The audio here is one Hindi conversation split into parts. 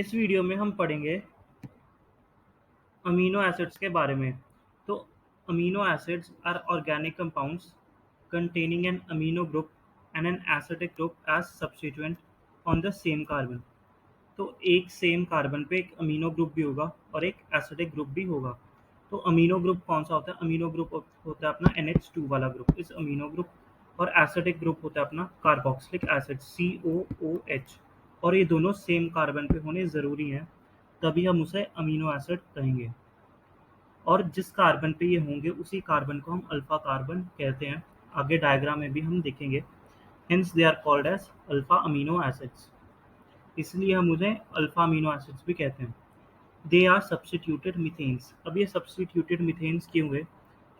इस वीडियो में हम पढ़ेंगे अमीनो एसिड्स के बारे में। तो amino acids are organic compounds containing an amino group and an acidic group as substituent on the same carbon। तो एक सेम कार्बन पे एक अमीनो ग्रुप भी होगा और एक एसिडिक ग्रुप भी होगा। तो अमीनो ग्रुप कौन सा होता है? अमीनो ग्रुप होता है अपना NH2 वाला ग्रुप, इस अमीनो ग्रुप। और एसिडिक ग्रुप होता है अपना कार्बोक्सिलिक एसिड COOH। और ये दोनों सेम कार्बन पे होने ज़रूरी हैं, तभी हम उसे अमीनो एसिड कहेंगे। और जिस कार्बन पे ये होंगे उसी कार्बन को हम अल्फा कार्बन कहते हैं। आगे डायग्राम में भी हम देखेंगे। Hence they are called as alpha amino acids, इसलिए हम उन्हें अल्फा अमीनो एसिड्स भी कहते हैं। They are substituted methanes. अब ये सब्स्टिट्यूटेड मीथेन्स क्यों हुए?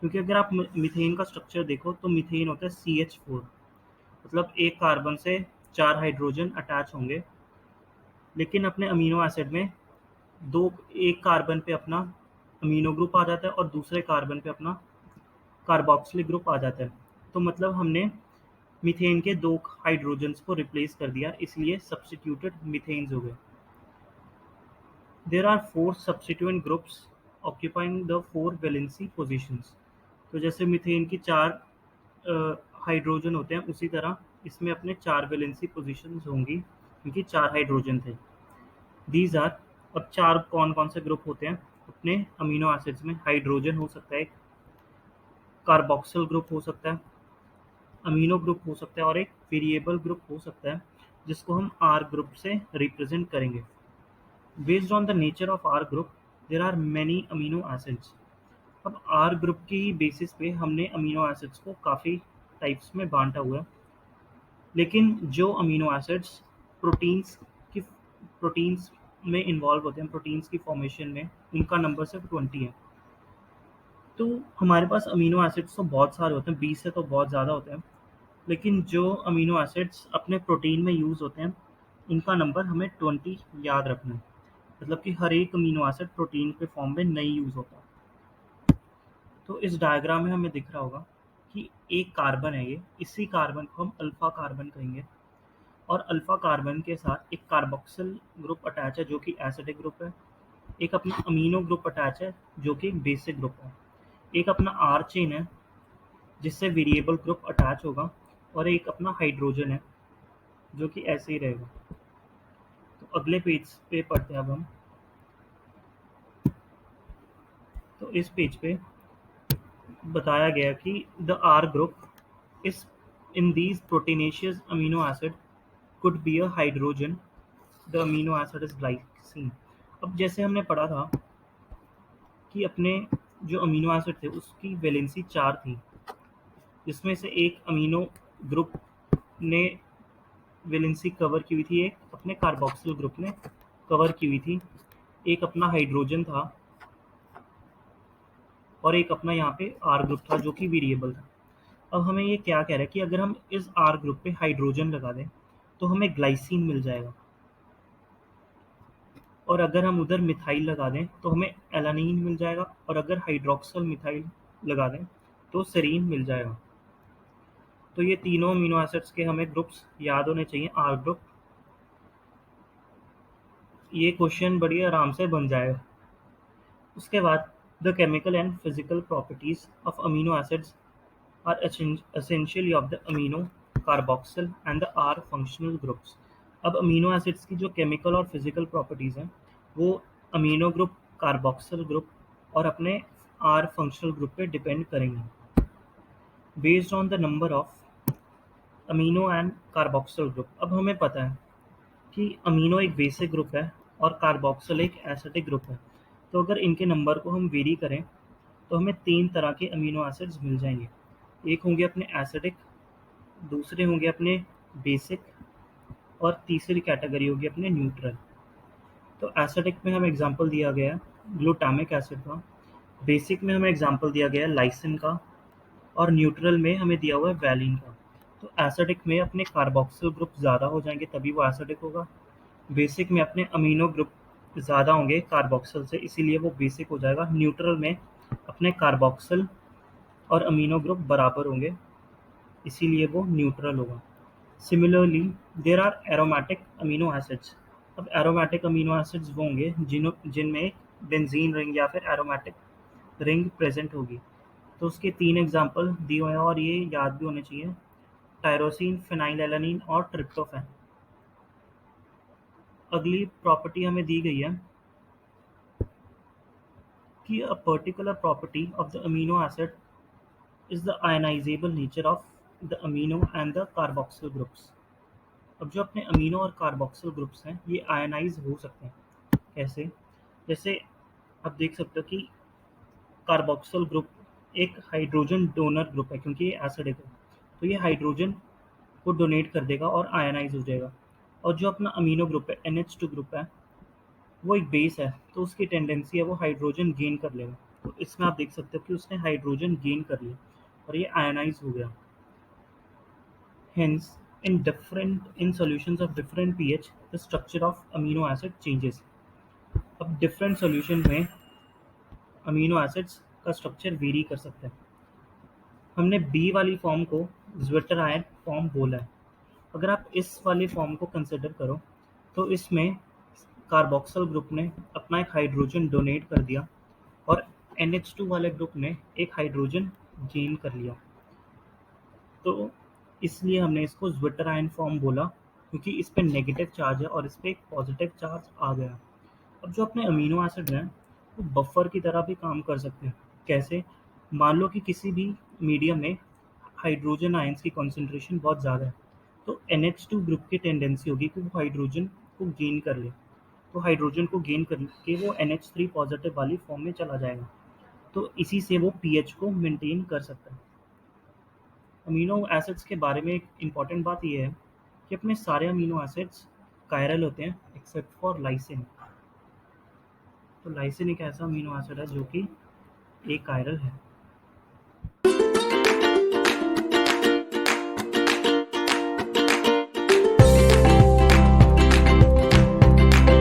क्योंकि अगर आप मीथेन का स्ट्रक्चर देखो तो मीथेन होता है CH4, मतलब एक कार्बन से 4 हाइड्रोजन अटैच होंगे, लेकिन अपने अमीनो एसिड में एक कार्बन पे अपना अमीनो ग्रुप आ जाता है और दूसरे कार्बन पे अपना कार्बोक्सिलिक ग्रुप आ जाता है। तो मतलब हमने मीथेन के 2 हाइड्रोजन्स को रिप्लेस कर दिया, इसलिए सब्स्टिट्यूटेड मीथेन्स हो गए। There are 4 substituent groups occupying the 4 valency positions. तो जैसे मीथेन की 4 हाइड्रोजन होते हैं, उसी तरह इसमें अपने 4 वैलेंसी पोजीशंस होंगी, क्योंकि 4 हाइड्रोजन थे। दीज आर, अब 4 कौन कौन से ग्रुप होते हैं अपने अमीनो एसिड्स में? हाइड्रोजन हो सकता है, कार्बोक्सिल ग्रुप हो सकता है, अमीनो ग्रुप हो सकता है और एक वेरिएबल ग्रुप हो सकता है, जिसको हम R ग्रुप से रिप्रेजेंट करेंगे। Based on the nature of R group there are many amino acids. अब R ग्रुप की बेसिस पे हमने अमीनो एसिड्स को काफ़ी टाइप्स में बांटा हुआ है, लेकिन जो अमीनो एसिड्स प्रोटीन्स में इन्वॉल्व होते हैं, प्रोटीन्स की फॉर्मेशन में, उनका नंबर सिर्फ 20 है। तो हमारे पास अमीनो एसिड्स तो बहुत सारे होते हैं, 20 से तो बहुत ज़्यादा होते हैं, लेकिन जो अमीनो एसिड्स अपने प्रोटीन में यूज़ होते हैं, उनका नंबर हमें 20 याद रखना है। मतलब कि हर एक अमीनो एसिड प्रोटीन के फॉर्म में नहीं यूज़ होता। तो इस डायग्राम में हमें दिख रहा होगा कि एक कार्बन है, ये इसी कार्बन को हम अल्फा कार्बन कहेंगे, और अल्फा कार्बन के साथ एक कार्बोक्सिल ग्रुप अटैच है जो कि एसिडिक ग्रुप है, एक अपना अमीनो ग्रुप अटैच है जो कि बेसिक ग्रुप है, एक अपना R चेन है जिससे वेरिएबल ग्रुप अटैच होगा, और एक अपना हाइड्रोजन है जो कि ऐसे ही रहेगा। तो अगले पेज पे पढ़ते हैं अब हम। तो इस पेज पे बताया गया कि द R ग्रुप इस in these proteinaceous amino acid could be a hydrogen, the amino acid is glycine. अब जैसे हमने पढ़ा था कि अपने जो अमीनो एसिड थे उसकी वैलेंसी 4 थी, जिसमें से एक अमीनो ग्रुप ने वैलेंसी कवर की हुई थी, एक अपने कार्बोक्सिल ग्रुप ने कवर की हुई थी, एक अपना हाइड्रोजन था और एक अपना यहाँ पे R ग्रुप था जो कि वेरिएबल था। अब हमें ये क्या कह रहा है कि अगर हम इस R ग्रुप पे हाइड्रोजन लगा दें तो हमें ग्लाइसिन मिल जाएगा, और अगर हम उधर मिथाइल लगा दें तो हमें एलानीन मिल जाएगा, और अगर हाइड्रोक्सल मिथाइल लगा दें तो सेरीन मिल जाएगा। तो ये तीनों अमीनो एसिड्स के हमें ग्रुप्स याद होने चाहिए, R ग्रुप। ये क्वेश्चन बड़ी आराम से बन जाएगा। उसके बाद the chemical and physical properties of amino acids are essentially of the amino, carboxyl and the R functional groups. अब अमीनो एसिड्स की जो केमिकल और फिजिकल प्रॉपर्टीज़ हैं वो अमीनो ग्रुप, कार्बोक्सिल ग्रुप और अपने R फंक्शनल ग्रुप पे डिपेंड करेंगे। Based on the number of amino and carboxyl group. अब हमें पता है कि अमीनो एक बेसिक ग्रुप है और कार्बोक्सिल एक एसिडिक ग्रुप है। तो अगर इनके नंबर को हम वेरी करें तो हमें 3 तरह के अमीनो एसिड्स मिल जाएंगे। एक होंगे अपने एसिडिक, दूसरे होंगे अपने बेसिक, और तीसरी कैटेगरी होगी अपने न्यूट्रल। तो एसिडिक में हमें एग्जांपल दिया गया है ग्लूटामिक एसिड का, बेसिक में हमें एग्जांपल दिया गया है लाइसिन का, और न्यूट्रल में हमें दिया हुआ है वैलिन का। तो एसिडिक में अपने कार्बोक्सिल ग्रुप ज़्यादा हो जाएंगे तभी वो एसिडिक होगा। बेसिक में अपने अमीनो ग्रुप ज़्यादा होंगे कार्बोक्सिल से, इसीलिए वो बेसिक हो जाएगा। न्यूट्रल में अपने कार्बोक्सिल और अमीनो ग्रुप बराबर होंगे, इसीलिए वो न्यूट्रल होगा। Similarly there are aromatic amino acids. अब एरोमेटिक अमीनो एसिड्स वो होंगे जिनमें एक बेंजीन रिंग या फिर एरोमेटिक रिंग प्रेजेंट होगी। तो उसके 3 एग्ज़ाम्पल दिए हुए हैं और ये याद भी होने चाहिए, टायरोसिन, फेनिलएलनिन और ट्रिप्टोफैन। अगली प्रॉपर्टी हमें दी गई है कि a particular property of the amino acid is the ionisable nature of the amino and the carboxyl groups. अब जो अपने अमीनो और कार्बोक्सिल ग्रुप्स हैं ये आयनाइज हो सकते हैं। कैसे? जैसे आप देख सकते हो कि कार्बोक्सिल ग्रुप एक हाइड्रोजन डोनर ग्रुप है क्योंकि ये एसिडिक है। तो ये हाइड्रोजन को डोनेट कर देगा और आयनाइज हो जाएगा। और जो अपना अमीनो ग्रुप है NH2 ग्रुप है, वो एक बेस है, तो उसकी टेंडेंसी है वो हाइड्रोजन गेन कर लेगा। तो इसमें आप देख सकते हो कि उसने हाइड्रोजन गेन कर लिया और ये आयनाइज हो गया। Hence, in solutions of different pH, the structure of amino acid changes. अब डिफरेंट सॉल्यूशन में अमीनो एसिड्स का स्ट्रक्चर वेरी कर सकता है। हमने बी वाली फॉर्म को ज्विटर आयन फॉर्म बोला है। अगर आप इस वाली फॉर्म को कंसिडर करो तो इसमें कार्बोक्सिल ग्रुप ने अपना एक हाइड्रोजन डोनेट कर दिया और NH2 वाले ग्रुप ने एक हाइड्रोजन गेन कर लिया। तो इसलिए हमने इसको ज्विटर आयन फॉर्म बोला क्योंकि इस पे नेगेटिव चार्ज है और इस पे एक पॉजिटिव चार्ज आ गया। अब जो अपने अमीनो एसिड हैं वो बफर की तरह भी काम कर सकते हैं। कैसे? मान लो कि किसी भी मीडियम में हाइड्रोजन आयंस की कॉन्सेंट्रेशन बहुत ज़्यादा है, तो NH2 ग्रुप की टेंडेंसी होगी कि वो हाइड्रोजन को गेन कर ले। तो हाइड्रोजन को गेन करके वो NH3 पॉजिटिव वाली फॉर्म में चला जाएगा। तो इसी से वो पीएच को मेंटेन कर सकता है। अमीनो एसिड्स के बारे में एक इम्पॉर्टेंट बात ये है कि अपने सारे अमीनो एसिड्स कायरल होते हैं एक्सेप्ट फॉर लाइसिन। तो लाइसिन एक ऐसा अमीनो एसिड है जो कि एक कायरल है।